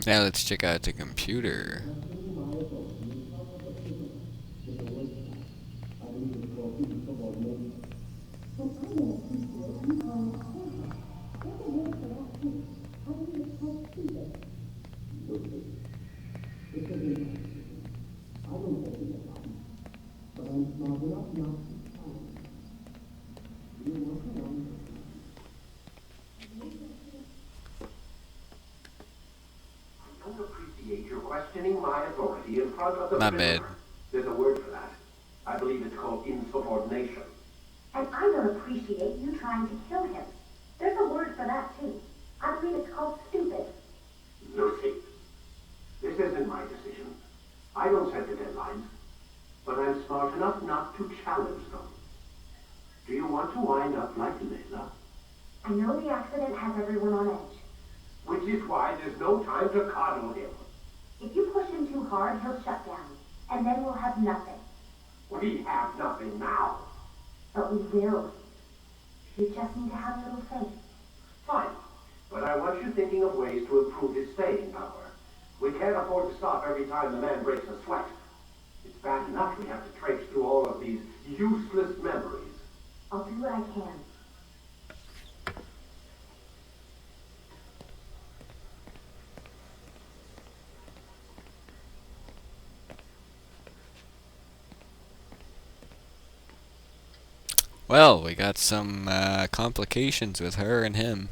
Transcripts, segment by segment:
Now let's check out the computer. You're questioning my authority in front of the My prisoner. bad. There's a word for that. I believe it's called insubordination. And I don't appreciate you trying to kill him. There's a word for that, too. I believe it's called stupid. Lucy, this isn't my decision. I don't set the deadlines, but I'm smart enough not to challenge them. Do you want to wind up like Layla? I know the accident has everyone on edge. Which is why there's no time to coddle him. If you push him too hard, he'll shut down. And then we'll have nothing. We have nothing now. But we will. You just need to have a little faith. Fine, but I want you thinking of ways to improve his staying power. We can't afford to stop every time the man breaks a sweat. It's bad enough we have to traipse through all of these useless memories. I'll do what I can. Well, we got some complications with her and him.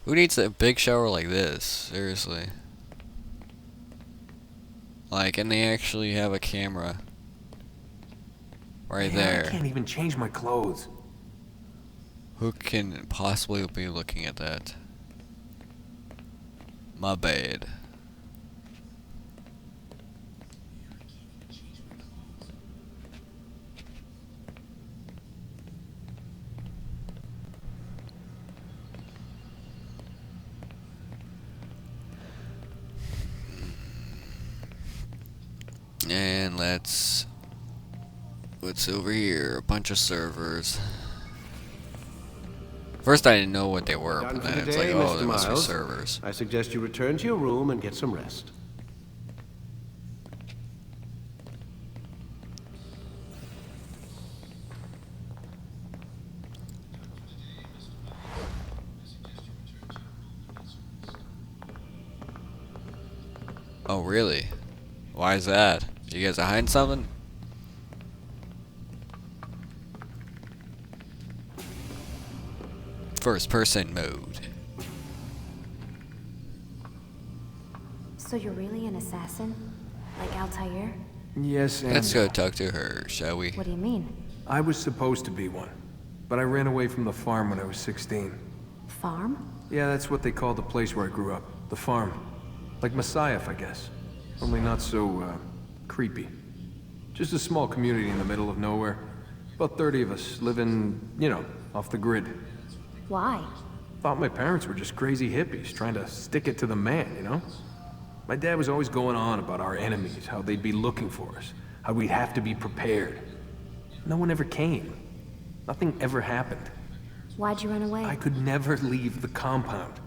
Who needs a big shower like this? Seriously. Like, and they actually have a camera right Man, there. I can't even change my clothes. Who can possibly be looking at that? My bad. And what's over here? A bunch of servers. First I didn't know what they were, Done but for then the it's day, like, oh, Mr. they must be Miles. servers. I suggest you return to your room and get some rest. Oh, really? Why is that? You guys are hiding something? First person mode. So you're really an assassin? Like Altair? Yes, and Let's go talk to her, shall we? What do you mean? I was supposed to be one. But I ran away from the farm when I was 16. Farm? Yeah, that's what they called the place where I grew up. The farm. Like Messiah, I guess. Only not so, creepy. Just a small community in the middle of nowhere. About 30 of us living, you know, off the grid. Why? Thought my parents were just crazy hippies trying to stick it to the man, you know? My dad was always going on about our enemies, how they'd be looking for us, how we'd have to be prepared. No one ever came. Nothing ever happened. Why'd you run away? I could never leave the compound.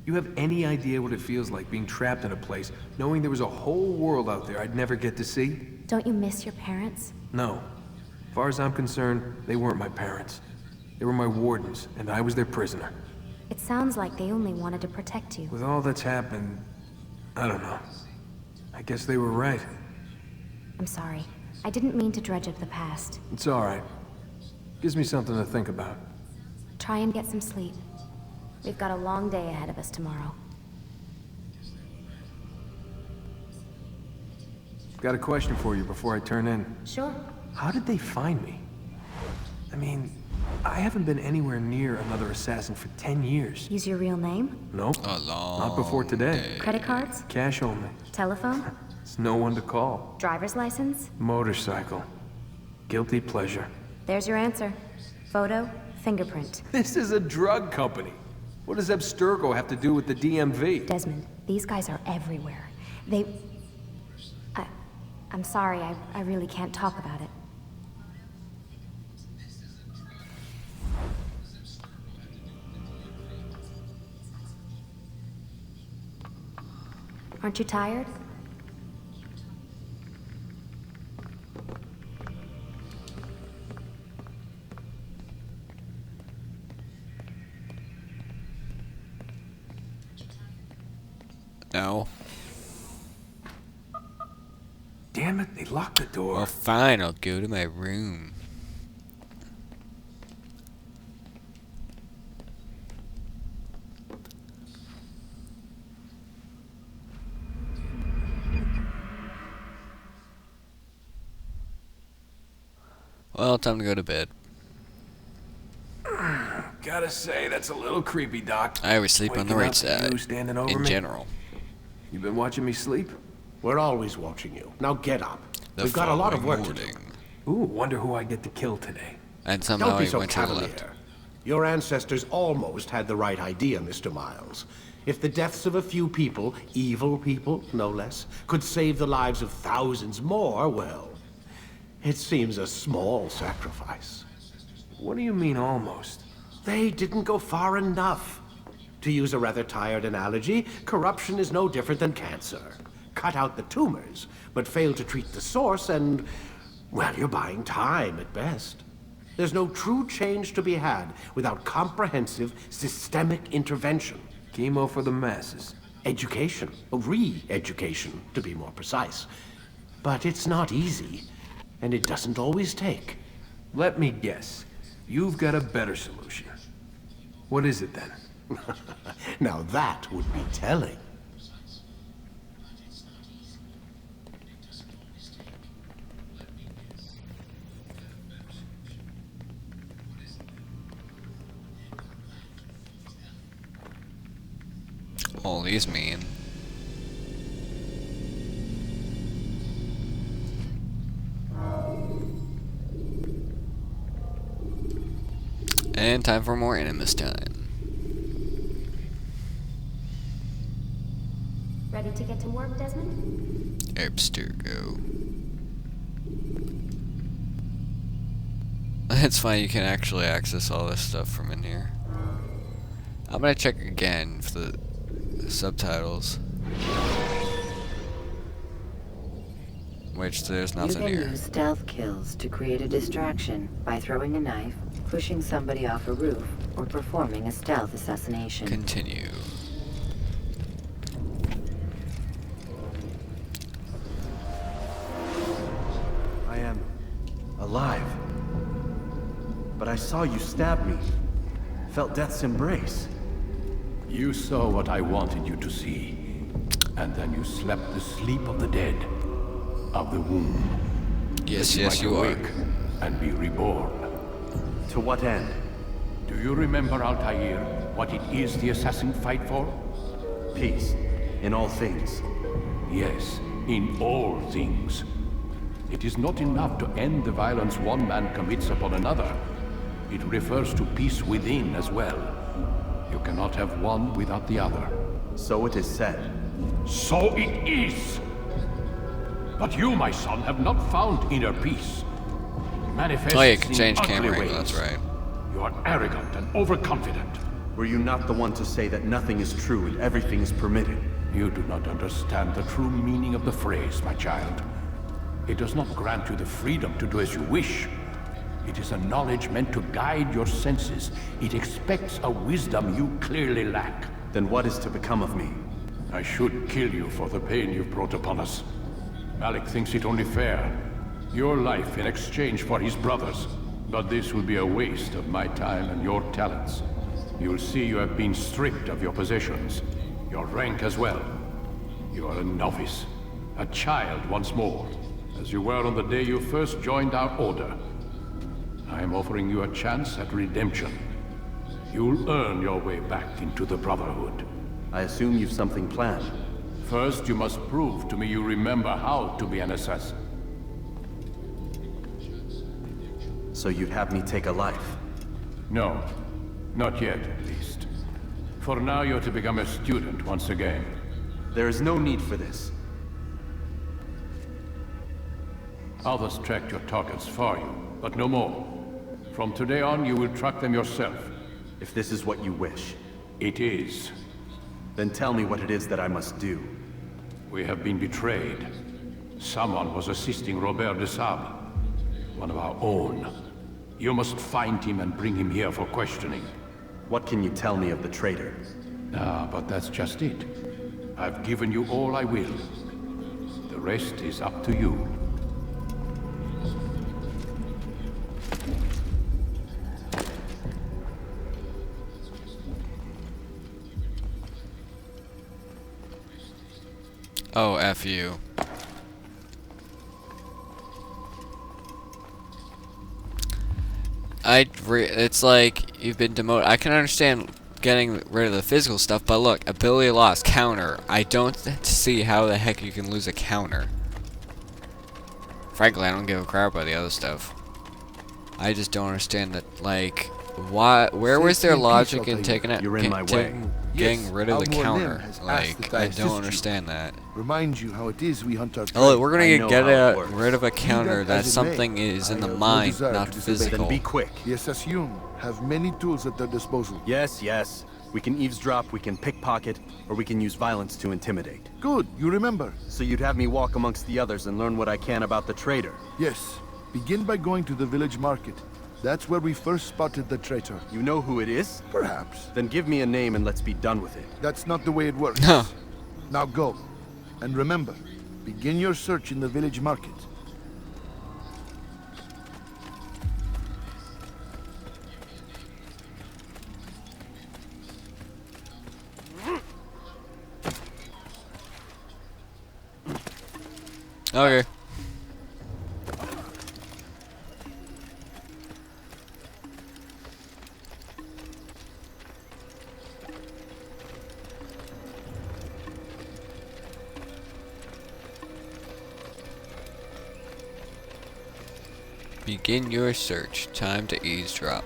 You have any idea what it feels like being trapped in a place, knowing there was a whole world out there I'd never get to see? Don't you miss your parents? No. As far as I'm concerned, they weren't my parents. They were my wardens, and I was their prisoner. It sounds like they only wanted to protect you. With all that's happened, I don't know. I guess they were right. I'm sorry. I didn't mean to dredge up the past. It's all right. Gives me something to think about. Try and get some sleep. We've got a long day ahead of us tomorrow. Got a question for you before I turn in. Sure. How did they find me? I mean, I haven't been anywhere near another assassin for 10 years. Use your real name? Nope. A long Not before today. day. Credit cards? Cash only. Telephone? It's no one to call. Driver's license? Motorcycle. Guilty pleasure. There's your answer. Photo, fingerprint. This is a drug company. What does Abstergo have to do with the DMV? Desmond, these guys are everywhere. I'm sorry, I really can't talk about it. Aren't you tired? No. Damn it, they locked the door. Well, fine, I'll go to my room. Well, time to go to bed. Gotta say, that's a little creepy, Doc. I always sleep on the Waking right up to side, you standing over in me. general. You been watching me sleep? We're always watching you. Now get up. The We've got a lot of work following to do. morning. Ooh, wonder who I get to kill today. And somehow Don't be he so went to the cavalier. left. Your ancestors almost had the right idea, Mr. Miles. If the deaths of a few people, evil people, no less, could save the lives of thousands more, well, it seems a small sacrifice. What do you mean, almost? They didn't go far enough. To use a rather tired analogy, corruption is no different than cancer. Cut out the tumors, but fail to treat the source and, well, you're buying time at best. There's no true change to be had without comprehensive, systemic intervention. Chemo for the masses. Education, re-education, to be more precise. But it's not easy, and it doesn't always take. Let me guess. You've got a better solution. What is it then? Now that would be telling. All these mean. And time for more Animus time. Ready to get to work, Desmond? Abstergo. It's fine, you can actually access all this stuff from in here. I'm gonna check again for the subtitles. Which there's nothing You here. can use stealth kills to create a distraction by throwing a knife, pushing somebody off a roof, or performing a stealth assassination. Continue. I am alive. But I saw you stab me. Felt death's embrace. You saw what I wanted you to see. And then you slept the sleep of the dead. Of the womb. Yes, That yes, might you are. awake and be reborn. To what end? Do you remember, Altair, what it is the assassin fight for? Peace. In all things. Yes, in all things. It is not enough to end the violence one man commits upon another. It refers to peace within as well. You cannot have one without the other. So it is said. So it is! But you, my son, have not found inner peace. Manifests Oh, you can in change ugly camera ways. angle, that's right. You are arrogant and overconfident. Were you not the one to say that nothing is true and everything is permitted? You do not understand the true meaning of the phrase, my child. It does not grant you the freedom to do as you wish. It is a knowledge meant to guide your senses. It expects a wisdom you clearly lack. Then what is to become of me? I should kill you for the pain you've brought upon us. Malik thinks it only fair. Your life in exchange for his brother's. But this will be a waste of my time and your talents. You'll see you have been stripped of your possessions. Your rank as well. You are a novice. A child once more. As you were on the day you first joined our order. I am offering you a chance at redemption. You'll earn your way back into the Brotherhood. I assume you've something planned. First, you must prove to me you remember how to be an assassin. So you'd have me take a life? No, not yet, at least. For now, you're to become a student once again. There is no need for this. Others tracked your targets for you, but no more. From today on, you will track them yourself. If this is what you wish. It is. Then tell me what it is that I must do. We have been betrayed. Someone was assisting Robert de Sable, one of our own. You must find him and bring him here for questioning. What can you tell me of the traitor? Ah, but that's just it. I've given you all I will. The rest is up to you. Oh, F you. It's like you've been demoted. I can understand getting rid of the physical stuff, but look, ability lost, counter. I don't see how the heck you can lose a counter. Frankly, I don't give a crap about the other stuff. I just don't understand that, like, why? Where was their logic in taking it? You're in my way. Getting rid of the counter. Like, I don't understand that. Remind you how it is we hunt our Oh, we're gonna get works. rid of a counter that something is in the mind, not physical. Then be quick. The Assassin have many tools at their disposal. Yes, yes. We can eavesdrop, we can pickpocket, or we can use violence to intimidate. Good, you remember. So you'd have me walk amongst the others and learn what I can about the traitor? Yes. Begin by going to the village market. That's where we first spotted the traitor. You know who it is? Perhaps. Then give me a name and let's be done with it. That's not the way it works. No. Now go. And remember, begin your search in the village market. Okay. Begin your search. Time to eavesdrop.